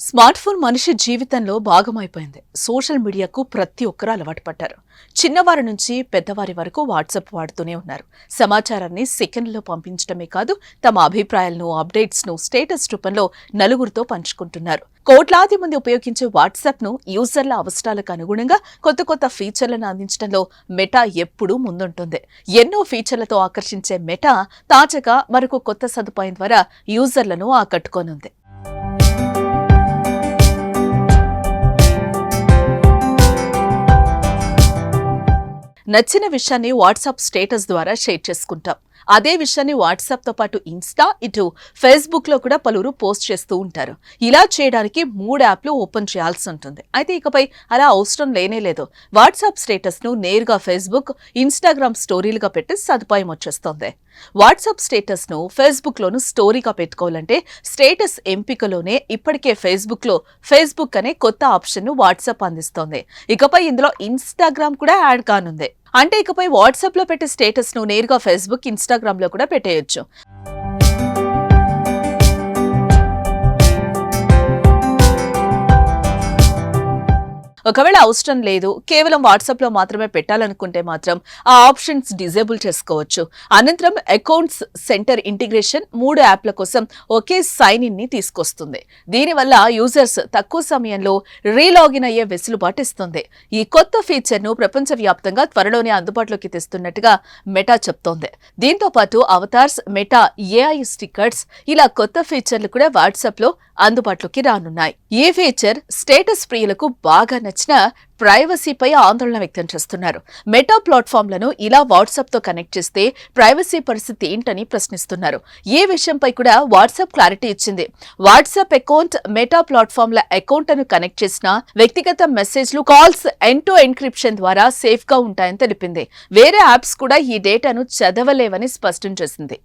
Smart phone మనిషి జీవితంలో భాగమైపోయింది. Social మీడియాకు ప్రతి ఒక్కరూ అలవాటు పడ్డారు. చిన్నవారి నుంచి పెద్దవారి వరకు వాట్సాప్ వాడుతూనే ఉన్నారు. సమాచారాన్ని సెకండ్లో పంపించడమే కాదు, తమ అభిప్రాయాలను, అప్డేట్స్ను స్టేటస్ రూపంలో నలుగురితో పంచుకుంటున్నారు. కోట్లాది మంది ఉపయోగించే వాట్సాప్ను యూజర్ల అవసరాలకు అనుగుణంగా కొత్త కొత్త ఫీచర్లను అందించడంలో మెటా ఎప్పుడూ ముందుంటుంది. ఎన్నో ఫీచర్లతో ఆకర్షించే మెటా తాజాగా మరొక కొత్త సదుపాయం ద్వారా యూజర్లను ఆకట్టుకోనుంది. నచ్చిన విషయాన్ని వాట్సాప్ స్టేటస్ ద్వారా షేర్ చేసుకుంటాం. అదే విషయాన్ని వాట్సాప్తో పాటు ఇన్స్టా, ఇటు ఫేస్బుక్లో కూడా పలువురు పోస్ట్ చేస్తూ ఉంటారు. ఇలా చేయడానికి 3 యాప్లు ఓపెన్ చేయాల్సి ఉంటుంది. అయితే ఇకపై అలా అవసరం లేనేలేదు. వాట్సాప్ స్టేటస్ను నేరుగా ఫేస్బుక్, ఇన్స్టాగ్రామ్ స్టోరీలుగా పెట్టి సదుపాయం వచ్చేస్తోంది. వాట్సాప్ స్టేటస్ను ఫేస్బుక్లోను స్టోరీగా పెట్టుకోవాలంటే స్టేటస్ ఎంపికలోనే ఇప్పటికే ఫేస్బుక్ అనే కొత్త ఆప్షన్ను వాట్సాప్ అందిస్తోంది. ఇకపై ఇందులో ఇన్స్టాగ్రామ్ కూడా యాడ్ కానుంది. అంటే ఇకపై వాట్సాప్లో పెట్టే స్టేటస్ను నేరుగా ఫేస్బుక్, ఇన్స్టాగ్రామ్లో కూడా పెట్టేయొచ్చు. ఒకవేళ అవసరం లేదు, కేవలం వాట్సాప్లో మాత్రమే పెట్టాలనుకుంటే మాత్రం ఆ ఆప్షన్స్ డిజేబుల్ చేసుకోవచ్చు. అనంతరం అకౌంట్స్ సెంటర్ ఇంటిగ్రేషన్ 3 యాప్ల కోసం ఒకే సైన్ ఇన్ ని తీసుకొస్తుంది. దీనివల్ల యూజర్స్ తక్కువ సమయంలో రీలాగిన్ అయ్యే వెసులుబాటు ఇస్తుంది. ఈ కొత్త ఫీచర్ను ప్రపంచవ్యాప్తంగా త్వరలోనే అందుబాటులోకి తెస్తున్నట్టుగా మెటా చెప్తోంది. దీంతో పాటు అవతార్స్, మెటా ఏఐ స్టిక్కర్స్ ఇలా కొత్త ఫీచర్లు కూడా వాట్సాప్లో అందుబాటులోకి రానున్నాయి. ఈ ఫీచర్ స్టేటస్ ప్రియులకు బాగా నచ్చిన ప్రైవసీపై ఆందోళన వ్యక్తం చేస్తున్నారు. మెటా ప్లాట్ఫామ్లను ఇలా వాట్సాప్తో కనెక్ట్ చేస్తే ప్రైవసీ పరిస్థితి ఏంటని ప్రశ్నిస్తున్నారు. ఈ విషయంపై కూడా వాట్సాప్ క్లారిటీ ఇచ్చింది. వాట్సాప్ అకౌంట్, మెటా ప్లాట్ఫామ్ల అకౌంట్ను కనెక్ట్ చేసిన వ్యక్తిగత మెసేజ్లు, కాల్స్ ఎండ్ టు ఎన్క్రిప్షన్ ద్వారా సేఫ్గా ఉంటాయని తెలిపింది. వేరే యాప్స్ కూడా ఈ డేటాను చదవలేవని స్పష్టం చేసింది.